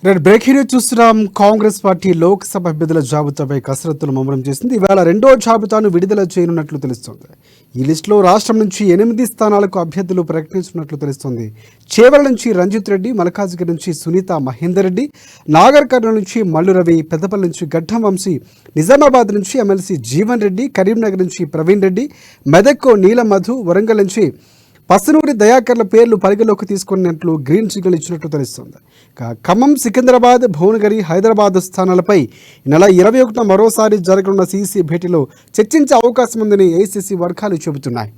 నేను breaking news చూస్తున్నాం. Congress party Lok Sabha అభ్యర్థుల జాబితాపై కసరత్తులు ముమ్మరం చేసింది. ఇవాళ రెండో జాబితాను విడుదల చేయనున్నట్లు తెలుస్తోంది. ఈ లిస్టులో రాష్ట్రం నుంచి 8 స్థానాలకు అభ్యర్థులు ప్రకటించినట్లు తెలుస్తోంది. చేవెళ్ల నుంచి రంజిత్ రెడ్డి, మల్కాజ్గిరి నుంచి సునీత మహేందర్ రెడ్డి, నాగర్ కర్నూలు నుంచి మల్లు రవి, పెద్దపల్లి నుంచి గడ్డం వంశీ, నిజామాబాద్ నుంచి ఎమ్మెల్సీ జీవన్ రెడ్డి, కరీంనగర్ నుంచి ప్రవీణ్ రెడ్డి, మెదక్ నీలం మధు, వరంగల్ నుంచి పసునూరి దయాకర్ల పేర్లు పరిగణలోకి తీసుకున్నట్లు గ్రీన్ సిగ్నల్ ఇచ్చినట్లు తెలుస్తోంది. ఖమ్మం, సికింద్రాబాద్, భువనగిరి, హైదరాబాద్ స్థానాలపై ఈ నెల 21న మరోసారి జరగనున్న సీసీ భేటీలో చర్చించే అవకాశం ఉందని ఏఐసీసీ వర్గాలు చెబుతున్నాయి.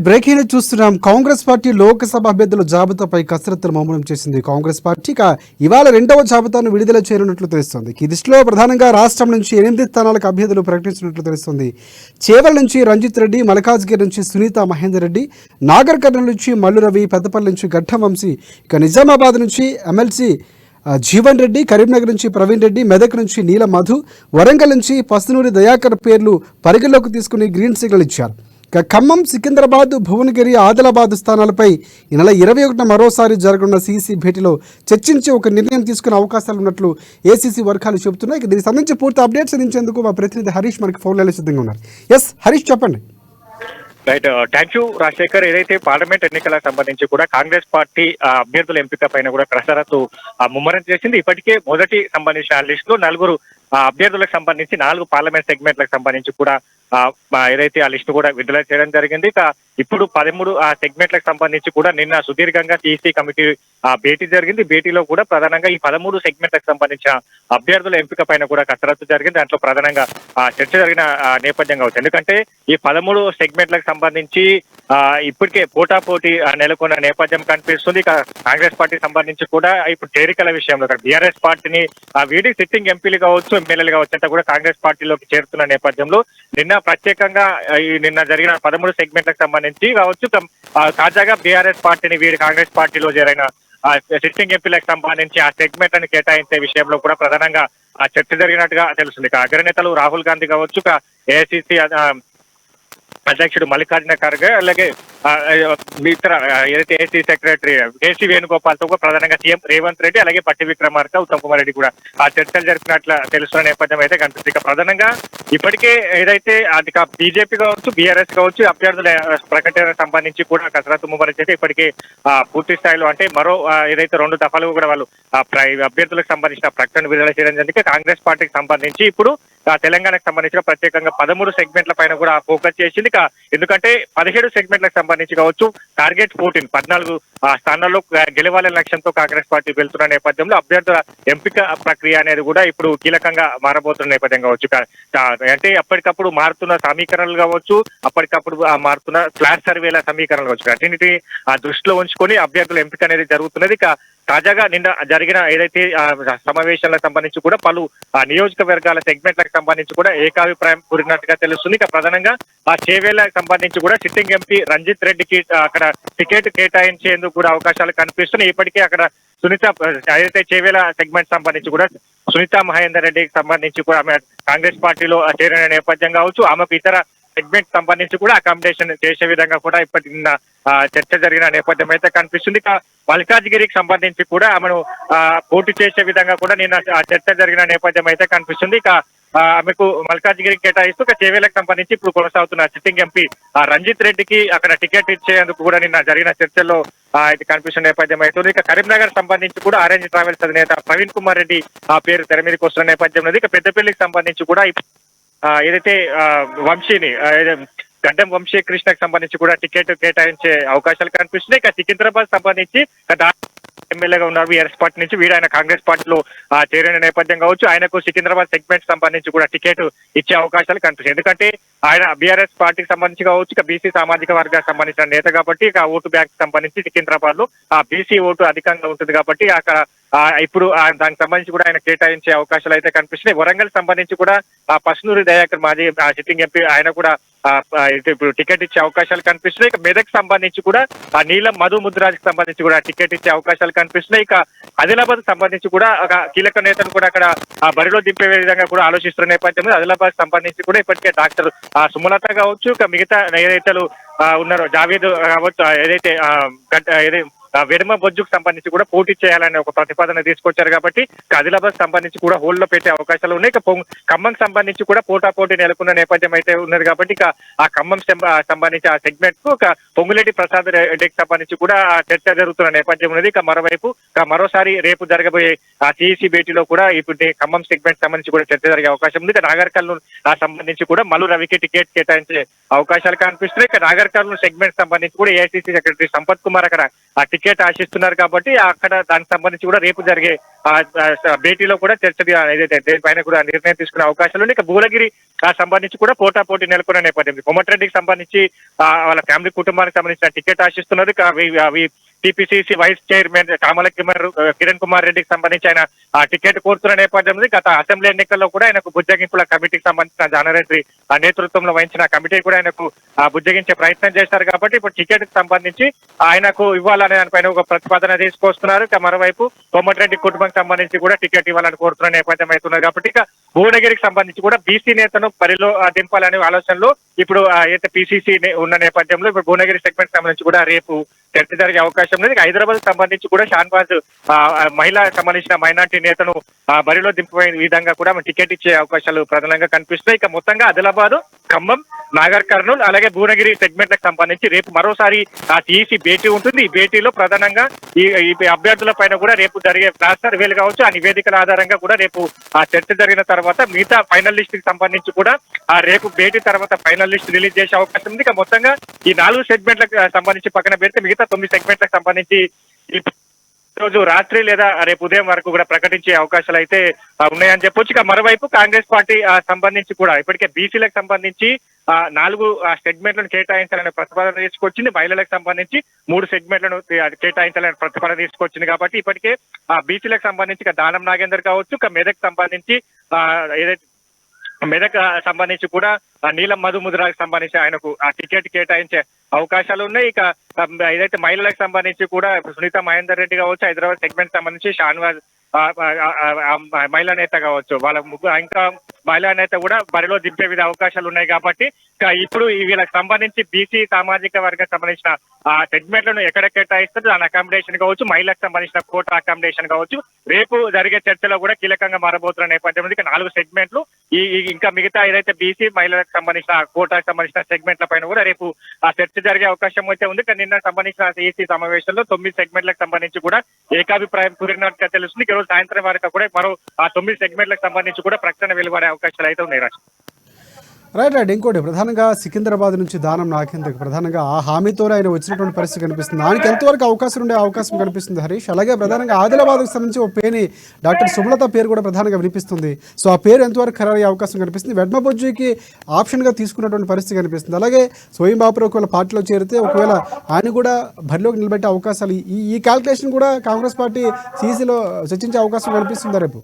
బ్రేకింగ్ న్యూస్ చూస్తున్నాం. కాంగ్రెస్ పార్టీ లోక్సభ అభ్యర్థుల జాబితాపై కసరత్తులు ముమ్మరం చేసింది. కాంగ్రెస్ పార్టీ ఇవాళ రెండవ జాబితాను విడుదల చేయనున్నట్లు తెలుస్తోంది. ఈ లిస్టులో ప్రధానంగా రాష్ట్రం నుంచి 8 స్థానాలకు అభ్యర్థులు ప్రకటించినట్లు తెలుస్తోంది. చేవెళ్ల నుంచి రంజిత్ రెడ్డి, మల్కాజ్గిరి నుంచి సునీత మహేందర్ రెడ్డి, నాగర్ కర్నూలు నుంచి మల్లు రవి, పెద్దపల్లి నుంచి గడ్డం వంశీ, నిజామాబాద్ నుంచి ఎమ్మెల్సీ జీవన్ రెడ్డి, కరీంనగర్ నుంచి ప్రవీణ్ రెడ్డి, మెదక్ నుంచి నీలం మధు, వరంగల్ నుంచి పసునూరి దయాకర్ పేర్లు పరిగణలోకి తీసుకుని గ్రీన్ సిగ్నల్ ఇచ్చారు. ఖమ్మం, సికింద్రాబాద్, భువనగిరి, ఆదిలాబాద్ స్థానాలపై ఈ నెల 21న మరోసారి జరగనున్న సీసీ భేటీలో చర్చించి ఒక నిర్ణయం తీసుకునే అవకాశాలు ఉన్నట్లు ఏసీసీ వర్గాలు చెబుతున్నాయి. దీనికి సంబంధించి పూర్తి అప్డేట్స్ అందించేందుకు మా ప్రతినిధి హరీష్ మనకి ఫోన్ లైన్లో సిద్ధంగా ఉన్నారు. ఎస్ హరీష్, చెప్పండి. Right, thank you Rajasekhar. ఏదైతే పార్లమెంట్ ఎన్నికలకు సంబంధించి కూడా కాంగ్రెస్ పార్టీ అభ్యర్థుల ఎంపిక పైన కూడా కసరత్తు ముమ్మరం చేసింది. ఇప్పటికే మొదటి సంబంధించిన లిస్ట్ లో 4 అభ్యర్థులకు సంబంధించి 4 పార్లమెంట్ సెగ్మెంట్లకు సంబంధించి కూడా ఏదైతే ఆ లిస్టు కూడా విడుదల చేయడం జరిగింది. ఇప్పుడు 13 సెగ్మెంట్లకు సంబంధించి కూడా నిన్న సుదీర్ఘంగా సిఇసి కమిటీ భేటీ జరిగింది. భేటీలో కూడా ప్రధానంగా ఈ 13 సెగ్మెంట్లకు సంబంధించిన అభ్యర్థుల ఎంపిక పైన కూడా కసరత్తు జరిగింది. దాంట్లో ప్రధానంగా చర్చ జరిగిన నేపథ్యం కావచ్చు. ఎందుకంటే ఈ 13 సెగ్మెంట్లకు సంబంధించి ఇప్పటికే పోటాపోటీ నెలకొన్న నేపథ్యం కనిపిస్తుంది. కాంగ్రెస్ పార్టీ సంబంధించి కూడా ఇప్పుడు చేరికల విషయంలో బీఆర్ఎస్ పార్టీని వీడి సిట్టింగ్ ఎంపీలు కావచ్చు, ఎమ్మెల్యేలు కావచ్చు అంతా కూడా కాంగ్రెస్ పార్టీలోకి చేరుతున్న నేపథ్యంలో నిన్న జరిగిన 13 సెగ్మెంట్లకు సంబంధించి కావచ్చు, తాజాగా బీఆర్ఎస్ పార్టీని వీడి కాంగ్రెస్ పార్టీలో చేరిన సిట్టింగ్ ఎంపీలకు సంబంధించి ఆ సెగ్మెంట్ అని కేటాయించే విషయంలో కూడా ప్రధానంగా చర్చ జరిగినట్టుగా తెలుస్తుంది. అగ్రనేతలు రాహుల్ గాంధీ కావచ్చు, ఏఐసిసి అధ్యక్షుడు మల్లికార్జున ఖర్గే, అలాగే ఇతర ఏదైతే ఏసీ సెక్రటరీ కేసీ వేణుగోపాల్ తో ప్రధానంగా సీఎం రేవంత్ రెడ్డి, అలాగే పట్టి విక్రమార్క, ఉత్తమ్ కుమార్ రెడ్డి కూడా ఆ చర్చలు జరిపినట్లు తెలుస్తున్న నేపథ్యం అయితే కనిపిస్తుంది. ప్రధానంగా ఇప్పటికే ఏదైతే అది బీజేపీ కావచ్చు, బీఆర్ఎస్ కావచ్చు, అభ్యర్థుల ప్రకటనకు సంబంధించి కూడా కసరత్తు ముమ్మరం చేసి ఇప్పటికే పూర్తి స్థాయిలో అంటే మరో ఏదైతే 2 దఫాలు కూడా వాళ్ళు అభ్యర్థులకు సంబంధించిన ప్రకటన విడుదల చేయడం జరిగింది. కాంగ్రెస్ పార్టీకి సంబంధించి ఇప్పుడు తెలంగాణకు సంబంధించిన ప్రత్యేకంగా 13 సెగ్మెంట్ల పైన కూడా ఫోకస్ చేసింది. ఎందుకంటే 17 సెగ్మెంట్లకు సంబంధించి కావచ్చు టార్గెట్ 14 స్థానాల్లో గెలవాలనే లక్ష్యంతో కాంగ్రెస్ పార్టీ వెళ్తున్న నేపథ్యంలో అభ్యర్థుల ఎంపిక ప్రక్రియ అనేది కూడా ఇప్పుడు కీలకంగా మారబోతున్న నేపథ్యం కావచ్చు. అంటే అప్పటికప్పుడు మారుతున్న సమీకరణలు కావచ్చు, అప్పటికప్పుడు మారుతున్న క్లాస్ సర్వేల సమీకరణలు కావచ్చు, అన్నింటినీ దృష్టిలో ఉంచుకొని అభ్యర్థుల ఎంపిక అనేది జరుగుతున్నది. తాజాగా నిన్న జరిగిన ఏదైతే సమావేశాలకు సంబంధించి కూడా పలు నియోజకవర్గాల సెగ్మెంట్లకు సంబంధించి కూడా ఏకాభిప్రాయం కూరినట్టుగా తెలుస్తుంది. ప్రధానంగా చేవేళ్లకు సంబంధించి కూడా సిట్టింగ్ ఎంపీ రంజిత్ రెడ్డికి అక్కడ టికెట్ కేటాయించేందుకు కూడా అవకాశాలు కనిపిస్తున్నాయి. ఇప్పటికే అక్కడ సునీత ఏదైతే చేవేళ్ల సెగ్మెంట్ సంబంధించి కూడా సునీత మహేందర్ రెడ్డికి సంబంధించి కూడా ఆమె కాంగ్రెస్ పార్టీలో చేరిన నేపథ్యం కావచ్చు, ఆమెకు ఇతర సెగ్మెంట్ సంబంధించి కూడా అకామిడేషన్ చేసే విధంగా కూడా ఇప్పటి నిన్న చర్చ జరిగిన నేపథ్యం అయితే కనిపిస్తుంది. ఇక మల్కాజ్గిరికి సంబంధించి కూడా ఆమెను పోటీ చేసే విధంగా కూడా నిన్న చర్చ జరిగిన నేపథ్యం అయితే కనిపిస్తుంది. ఇక ఆమెకు మల్కాజ్గిరికి కేటాయిస్తూ ఇక చేవేలకు సంబంధించి ఇప్పుడు కొనసాగుతున్న సిట్టింగ్ ఎంపీ రంజిత్ రెడ్డికి అక్కడ టికెట్ ఇచ్చేందుకు కూడా నిన్న జరిగిన చర్చల్లో ఇది కనిపిస్తున్న నేపథ్యం అవుతుంది. ఇక కరీంనగర్ సంబంధించి కూడా ఆరెంజ్ ట్రావెల్స్ అధినేత ప్రవీణ్ కుమార్ రెడ్డి పేరు తెర మీదకి వస్తున్న నేపథ్యం ఉంది. ఇక పెద్దపల్లికి సంబంధించి కూడా ఏదైతే వంశీని గడ్డం వంశీ కృష్ణకు సంబంధించి కూడా టికెట్ కేటాయించే అవకాశాలు కనిపిస్తున్నాయి. ఇక సికింద్రాబాద్ సంబంధించి ఎమ్మెల్యేగా ఉన్నారు బీఆర్ఎస్ పార్టీ నుంచి, వీడు ఆయన కాంగ్రెస్ పార్టీలో చేరిన నేపథ్యం కావచ్చు. ఆయనకు సికింద్రాబాద్ సెగ్మెంట్ సంబంధించి కూడా టికెట్ ఇచ్చే అవకాశాలు కనిపిస్తాయి. ఎందుకంటే ఆయన బీఆర్ఎస్ పార్టీకి సంబంధించి కావచ్చు, ఇక బీసీ సామాజిక వర్గానికి సంబంధించిన నేత కాబట్టి ఇక ఓటు బ్యాంక్ సంబంధించి సికింద్రాబాద్ లో బీసీ ఓటు అధికంగా ఉంటుంది కాబట్టి అక్కడ ఇప్పుడు దానికి సంబంధించి కూడా ఆయన కేటాయించే అవకాశాలు అయితే కనిపిస్తున్నాయి. వరంగల్ సంబంధించి కూడా పసునూరి దయాకర్ మాజీ సిట్టింగ్ ఎంపీ ఆయన కూడా ఇప్పుడు టికెట్ ఇచ్చే అవకాశాలు కనిపిస్తున్నాయి. ఇక మెదక్ సంబంధించి కూడా నీలం మధు ముద్రాజ్కి సంబంధించి కూడా టికెట్ ఇచ్చే అవకాశాలు కనిపిస్తున్నాయి. ఇక ఆదిలాబాద్ సంబంధించి కూడా ఒక కీలక నేతను కూడా అక్కడ బరిలో దింపే విధంగా కూడా ఆలోచిస్తున్న నేపథ్యంలో ఆదిలాబాద్ సంబంధించి కూడా ఇప్పటికే డాక్టర్ సుమలత కావచ్చు, ఇక మిగతా నేతలు ఉన్నారో జావేద్ కావచ్చు, ఏదైతే వెడమ బొజ్జుకు సంబంధించి కూడా పోటీ చేయాలనే ఒక ప్రతిపాదన తీసుకొచ్చారు కాబట్టి ఆదిలాబాద్ సంబంధించి కూడా హోల్డ్లో పెట్టే అవకాశాలు ఉన్నాయి. ఇక ఖమ్మం సంబంధించి కూడా పోటాపోటీ నెలకొన్న నేపథ్యం అయితే ఉన్నది కాబట్టి ఇక ఆ ఖమ్మం సంబంధించి ఆ సెగ్మెంట్ కు ఒక పొంగులేటి ప్రసాద్ రెడ్డికి సంబంధించి కూడా చర్చ జరుగుతున్న నేపథ్యం ఉన్నది. ఇక మరోవైపు మరోసారి రేపు జరగబోయే ఆ సిఈసి భేటీలో కూడా ఇప్పుడు ఖమ్మం సెగ్మెంట్ సంబంధించి కూడా చర్చ జరిగే అవకాశం ఉంది. ఇక నాగర్ కర్నూలు సంబంధించి కూడా మల్లు రవికి టికెట్ కేటాయించే అవకాశాలు కనిపిస్తున్నాయి. ఇక నాగర్ కర్నూలు సెగ్మెంట్ సంబంధించి కూడా ఏఐసిసి సెక్రటరీ సంపత్ కుమార్ అక్కడ ఆ టికెట్ ఆశిస్తున్నారు కాబట్టి అక్కడ దానికి సంబంధించి కూడా రేపు జరిగే భేటీలో కూడా చర్చ ఏదైతే దేనిపైన కూడా నిర్ణయం తీసుకునే అవకాశాలు ఉన్నాయి. ఇక భువనగిరి సంబంధించి కూడా పోటాపోటీ నెలకొన్న నేపథ్యం, కోమటిరెడ్డికి సంబంధించి వాళ్ళ ఫ్యామిలీ కుటుంబానికి సంబంధించిన టికెట్ ఆశిస్తున్నారు. అవి TPCC vice chairman Kiran Kumar రెడ్డికి సంబంధించి ఆయన టికెట్ కోరుతున్న నేపథ్యంలో గత అసెంబ్లీ ఎన్నికల్లో కూడా ఆయనకు బుజ్జగింపుల కమిటీకి సంబంధించిన జానారెడ్డి నేతృత్వంలో వహించిన కమిటీ కూడా ఆయనకు బుజ్జగించే ప్రయత్నం చేశారు కాబట్టి ఇప్పుడు టికెట్ కి సంబంధించి ఆయనకు ఇవ్వాలనే దానిపైన ఒక ప్రతిపాదన తీసుకొస్తున్నారు. ఇక మరోవైపు కోమటిరెడ్డి కుటుంబానికి సంబంధించి కూడా టికెట్ ఇవ్వాలని కోరుతున్న నేపథ్యం అవుతున్నారు కాబట్టి ఇక భువనగిరికి సంబంధించి కూడా బీసీ నేతను పరిలో దింపాలనే ఆలోచనలో ఇప్పుడు అయితే పీసీసీ ఉన్న నేపథ్యంలో ఇప్పుడు భువనగిరి సెగ్మెంట్ సంబంధించి కూడా రేపు చర్చ జరిగే అవకాశం ఉంది. హైదరాబాద్ సంబంధించి కూడా షాన్వాజ్ మహిళా సంబంధించిన మైనార్టీ నేతను బరిలో దింపే విధంగా కూడా టికెట్ ఇచ్చే అవకాశాలు ప్రధానంగా కనిపిస్తున్నాయి. ఇక మొత్తంగా ఆదిలాబాద్, ఖమ్మం, నాగర్ కర్నూలు అలాగే భువనగిరి సెగ్మెంట్లకు సంబంధించి రేపు మరోసారి సిఈసి భేటీ ఉంటుంది. ఈ భేటీలో ప్రధానంగా ఈ అభ్యర్థుల పైన కూడా రేపు జరిగే ఫ్లాష్ సర్వేలు కావచ్చు, ఆ నివేదికల ఆధారంగా కూడా రేపు చర్చ జరిగిన తర్వాత మిగతా ఫైనల్ లిస్ట్ కి సంబంధించి కూడా రేపు భేటీ తర్వాత ఫైనల్ లిస్ట్ రిలీజ్ చేసే అవకాశం ఉంది. ఇక మొత్తంగా ఈ 4 సెగ్మెంట్లకు సంబంధించి పక్కన పెడితే మిగతా 9 సెగ్మెంట్లకు సంబంధించి ఈ రోజు రాత్రి లేదా రేపు ఉదయం వరకు కూడా ప్రకటించే అవకాశాలు అయితే ఉన్నాయని చెప్పొచ్చు. ఇక మరోవైపు కాంగ్రెస్ పార్టీ సంబంధించి కూడా ఇప్పటికే బీసీలకు సంబంధించి 4 సెగ్మెంట్లను కేటాయించాలనే ప్రతిపాదన తీసుకొచ్చింది. మహిళలకు సంబంధించి 3 సెగ్మెంట్లను కేటాయించాలనే ప్రతిపాదన తీసుకొచ్చింది కాబట్టి ఇప్పటికే బీసీలకు సంబంధించి దానం నాగేందర్ కావచ్చు, ఇక మెదక్ సంబంధించి ఏదైతే మెదక్ సంబంధించి కూడా నీలం మధు ముద్రాకి సంబంధించి ఆయనకు టికెట్ కేటాయించే అవకాశాలు ఉన్నాయి. ఇక ఏదైతే మహిళలకు సంబంధించి కూడా సునీత మహేందర్ రెడ్డి కావచ్చు, హైదరాబాద్ సెగ్మెంట్ సంబంధించి షాన్వాజ్ మహిళా నేత కావచ్చు, వాళ్ళ ఇంకా మహిళా నేత కూడా బరిలో దింపే విధ అవకాశాలు ఉన్నాయి కాబట్టి ఇప్పుడు వీళ్ళకి సంబంధించి బీసీ సామాజిక వర్గానికి సంబంధించిన సెగ్మెంట్లను ఎక్కడ కేటాయిస్తారు దాని అకామిడేషన్ కావచ్చు, మహిళలకు సంబంధించిన కోట అకామిడేషన్ కావచ్చు రేపు జరిగే చర్చలో కూడా కీలకంగా మారబోతున్న నేపథ్యం ఉంది. 4 సెగ్మెంట్లు ఇంకా మిగతా ఏదైతే బీసీ మహిళలకు సంబంధించిన కోటాకు సంబంధించిన సెగ్మెంట్ల పైన కూడా రేపు చర్చ జరిగే అవకాశం అయితే ఉంది. నిన్న సంబంధించిన సిఈసి సమావేశంలో 9 సెగ్మెంట్లకు సంబంధించి కూడా ఏకాభిప్రాయం కుదిరినట్టుగా తెలుస్తుంది. ఈ రోజు సాయంత్రం వరకు కూడా మరో 9 సెగ్మెంట్లకు సంబంధించి కూడా ప్రకటన వెలువడే అవకాశాలు అయితే ఉన్నాయి. రైట్. ఇంకోటి ప్రధానంగా సికింద్రాబాద్ నుంచి దానం నాగేందర్కి ప్రధానంగా ఆ హామీతోనే ఆయన వచ్చినటువంటి పరిస్థితి కనిపిస్తుంది. దానికి ఎంతవరకు అవకాశం కనిపిస్తుంది హరీష్? అలాగే ప్రధానంగా ఆదిలాబాద్కి సంబంధించి ఒక పేరుని డాక్టర్ సుమలత పేరు కూడా ప్రధానంగా వినిపిస్తుంది. సో ఆ పేరు ఎంతవరకు ఖరారయ్యే అవకాశం కనిపిస్తుంది? వెడ్మబొజ్జుకి ఆప్షన్గా తీసుకున్నటువంటి పరిస్థితి కనిపిస్తుంది. అలాగే స్వయం బాపురావు ఒకవేళ పార్టీలో చేరితే ఒకవేళ ఆయన కూడా బరిలోకి నిలబెట్టే అవకాశాలు ఈ క్యాల్కులేషన్ కూడా కాంగ్రెస్ పార్టీ సీసీలో చర్చించే అవకాశం కనిపిస్తుందా రేపు?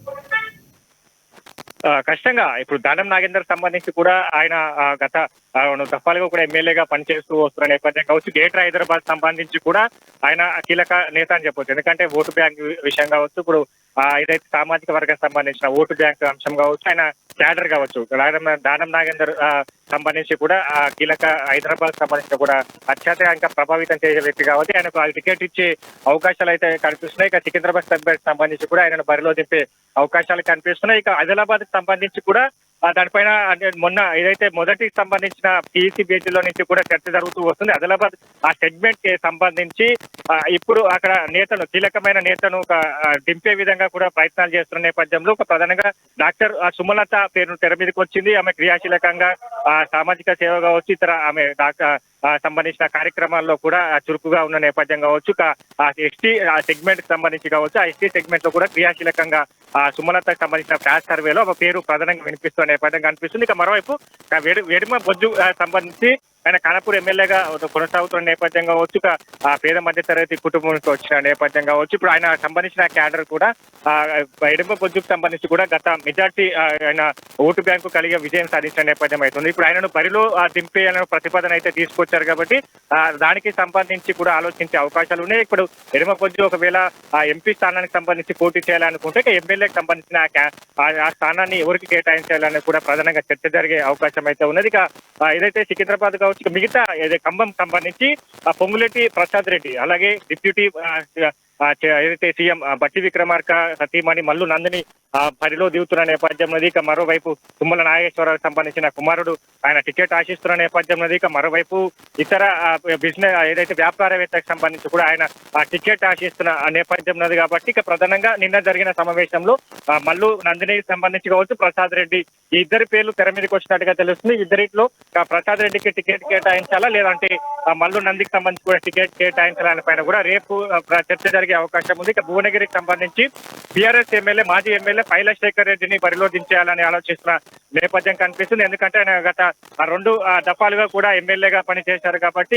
కష్టంగా ఇప్పుడు దానం నాగేందర్ సంబంధించి కూడా ఆయన గత దఫాలుగా కూడా ఎమ్మెల్యేగా పనిచేస్తూ వస్తున్న నేపథ్యం కావచ్చు, గ్రేటర్ హైదరాబాద్ సంబంధించి కూడా ఆయన కీలక నేత అని చెప్పొచ్చు. ఎందుకంటే ఓటు బ్యాంక్ విషయం కావచ్చు, ఇప్పుడు ఏదైతే సామాజిక వర్గం సంబంధించిన ఓటు బ్యాంక్ అంశం కావచ్చు, ఆయన క్యాడర్ కావచ్చు, దానం నాగేందర్ సంబంధించి కూడా కీలక హైదరాబాద్ సంబంధించిన కూడా అత్యధికంగా ప్రభావితం చేసే వ్యక్తి కాబట్టి ఆయనకు టికెట్ ఇచ్చే అవకాశాలు అయితే కనిపిస్తున్నాయి. ఇక సికింద్రాబాద్ సంబంధించి కూడా ఆయనను బరిలో దింపే అవకాశాలు కనిపిస్తున్నాయి. ఇక ఆదిలాబాద్ సంబంధించి కూడా దానిపైన మొన్న ఏదైతే మొదటికి సంబంధించిన పిఈసి భేటీలో నుంచి కూడా చర్చ జరుగుతూ వస్తుంది. ఆదిలాబాద్ ఆ సెగ్మెంట్ కి సంబంధించి ఇప్పుడు అక్కడ నేతను, కీలకమైన నేతను దింపే విధంగా కూడా ప్రయత్నాలు చేస్తున్న నేపథ్యంలో ప్రధానంగా డాక్టర్ సుమలత పేరు తెర మీదకి వచ్చింది. ఆమె క్రియాశీలకంగా సామాజిక సేవ కావచ్చు, ఇతర ఆమె సంబంధించిన కార్యక్రమాల్లో కూడా చురుకుగా ఉన్న నేపథ్యం కావచ్చు, ఎస్టీ సెగ్మెంట్ కి సంబంధించి కావచ్చు, ఆ ఎస్టీ సెగ్మెంట్ లో కూడా క్రియాశీలకంగా సుమలతకు సంబంధించిన ఫ్లాష్ సర్వేలో ఒక పేరు ప్రధానంగా వినిపిస్తున్న నేపథ్యం కనిపిస్తుంది. ఇక మరోవైపు వేడిమ బొజ్జు సంబంధించి ఆయన ఖానాపూర్ ఎమ్మెల్యేగా కొనసాగుతున్న నేపథ్యం కావచ్చు, పేద మధ్య తరగతి కుటుంబానికి వచ్చిన నేపథ్యం కావచ్చు, ఇప్పుడు ఆయన సంబంధించిన క్యాడర్ కూడా ఎడమ బొజ్జుకు సంబంధించి కూడా గత మెజార్టీ ఆయన ఓటు బ్యాంకు కలిగే విజయం సాధించిన నేపథ్యం అవుతుంది. ఇప్పుడు ఆయనను బరిలో దింపేయాలని ప్రతిపాదన అయితే తీసుకొచ్చారు కాబట్టి దానికి సంబంధించి కూడా ఆలోచించే అవకాశాలు ఉన్నాయి. ఇప్పుడు ఎడమ బొజ్జు ఒకవేళ ఎంపీ స్థానానికి సంబంధించి పోటీ చేయాలనుకుంటే ఎమ్మెల్యేకి సంబంధించిన ఆ స్థానాన్ని ఎవరికి కేటాయించాలని కూడా ప్రధానంగా చర్చ జరిగే అవకాశం అయితే ఉన్నది. ఇక ఏదైతే సికింద్రాబాద్ కావచ్చు, మిగతా ఖమ్మం సంబంధించి పొంగులేటి ప్రసాద్ రెడ్డి, అలాగే డిప్యూటీ ఏదైతే సీఎం బట్టి విక్రమార్క సతీమణి మల్లు నందిని బరిలో దిగుతున్న నేపథ్యంలో, ఇక మరోవైపు తుమ్మల నాగేశ్వరరావుకు సంబంధించిన కుమారుడు ఆయన టికెట్ ఆశిస్తున్న నేపథ్యంలో, ఇక మరోవైపు ఇతర బిజినెస్ ఏదైతే వ్యాపారవేత్తకు సంబంధించి కూడా ఆయన టికెట్ ఆశిస్తున్న నేపథ్యం ఉన్నది కాబట్టి ఇక ప్రధానంగా నిన్న జరిగిన సమావేశంలో మల్లు నందినికి సంబంధించి కావచ్చు, ప్రసాద్ రెడ్డి ఈ ఇద్దరి పేర్లు తెర మీదకి వచ్చినట్టుగా తెలుస్తుంది. ఇద్దరిలో ప్రసాద్ రెడ్డికి టికెట్ కేటాయించాలా లేదంటే మల్లు నందికి సంబంధించి కూడా టికెట్ కేటాయించాలని పైన కూడా రేపు చర్చ జరిగే అవకాశం ఉంది. ఇక భువనగిరికి సంబంధించి బీఆర్ఎస్ ఎమ్మెల్యే, మాజీ ఎమ్మెల్యే పైలశేఖర్ రెడ్డిని బరిలో దించేయాలని ఆలోచిస్తున్న నేపథ్యం కనిపిస్తుంది. ఎందుకంటే ఆయన గత 2 దఫాలుగా కూడా ఎమ్మెల్యేగా పనిచేశారు కాబట్టి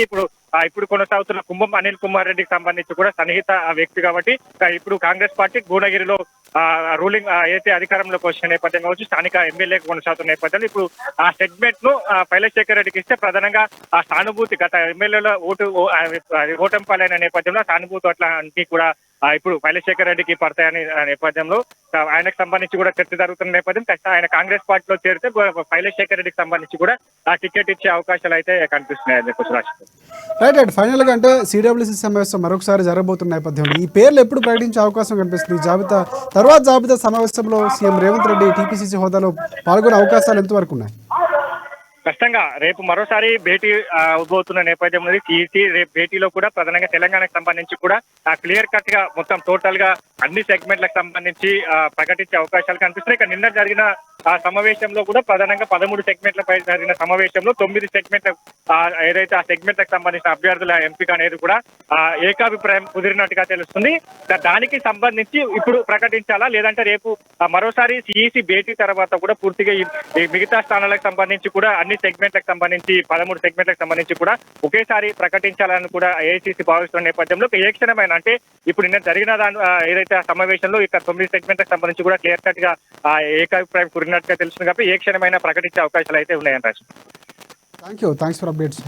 ఇప్పుడు కొనసాగుతున్న కుంభం అనిల్ కుమార్ రెడ్డికి సంబంధించి కూడా సన్నిహిత వ్యక్తి కాబట్టి ఇప్పుడు కాంగ్రెస్ పార్టీ భువనగిరిలో రూలింగ్ అయితే అధికారంలోకి వచ్చిన నేపథ్యం కావచ్చు, స్థానిక ఎమ్మెల్యే కొనసాగుతున్న నేపథ్యంలో ఇప్పుడు ఆ సెగ్మెంట్ ను పైలశేఖర్ రెడ్డికి ఇస్తే ప్రధానంగా ఆ సానుభూతి గత ఎమ్మెల్యేల ఓటమి పాలైన నేపథ్యంలో సానుభూతి అట్లా కూడా ఇప్పుడు పైలశేఖర్ రెడ్డికి పడతాయని నేపథ్యంలో ఆయనకు సంబంధించి కూడా చర్చ జరుగుతున్న నేపథ్యం ఆయన కాంగ్రెస్ పార్టీలో చేరితే పైలశేఖర్ రెడ్డికి సంబంధించి కూడా ఆ టికెట్ ఇచ్చే అవకాశాలు అయితే కనిపిస్తున్నాయి. రైట్ ఫైనల్ గా అంటే సిడబ్ల్యూసీ సమావేశం మరొకసారి జరగబోతున్న నేపథ్యంలో ఈ పేర్లు ఎప్పుడు ప్రకటించే అవకాశం కనిపిస్తుంది? జాబితా సమావేశంలో సీఎం రేవంత్ రెడ్డి టీపీసీసీ హోదాలో పాల్గొనే అవకాశాలు ఎంతవరకు ఉన్నాయి? ఖచ్చితంగా రేపు మరోసారి భేటీ అవబోతున్న నేపథ్యంలో సిఈసి రేపు భేటీలో కూడా ప్రధానంగా తెలంగాణకు సంబంధించి కూడా క్లియర్ కట్ గా మొత్తం టోటల్ గా అన్ని సెగ్మెంట్లకు సంబంధించి ప్రకటించే అవకాశాలు కనిపిస్తున్నాయి. ఇక నిన్న జరిగిన సమావేశంలో కూడా ప్రధానంగా 13 సెగ్మెంట్లపై జరిగిన సమావేశంలో 9 సెగ్మెంట్ల ఏదైతే ఆ సెగ్మెంట్లకు సంబంధించిన అభ్యర్థుల ఎంపిక అనేది కూడా ఏకాభిప్రాయం కుదిరినట్టుగా తెలుస్తుంది. దానికి సంబంధించి ఇప్పుడు ప్రకటించాలా లేదంటే రేపు మరోసారి సిఈసి భేటీ తర్వాత కూడా పూర్తిగా ఈ మిగతా స్థానాలకు సంబంధించి కూడా అన్ని సెగ్మెంట్లకు సంబంధించి 13 సెగ్మెంట్లకు సంబంధించి కూడా ఒకేసారి ప్రకటించాలని కూడా ఏఐసీసీ భావిస్తున్న నేపథ్యంలో ఏ క్షణమైన అంటే ఇప్పుడు నిన్న జరిగిన ఏదైతే ఆ సమావేశంలో ఇక 9 సెగ్మెంట్లకు సంబంధించి కూడా క్లియర్ కట్ గా ఏకాభిప్రాయం కురినట్టుగా తెలుస్తుంది కాబట్టి ఏ క్షణమైనా ప్రకటించే అవకాశాలు అయితే ఉన్నాయని రాజు. Thanks for updates.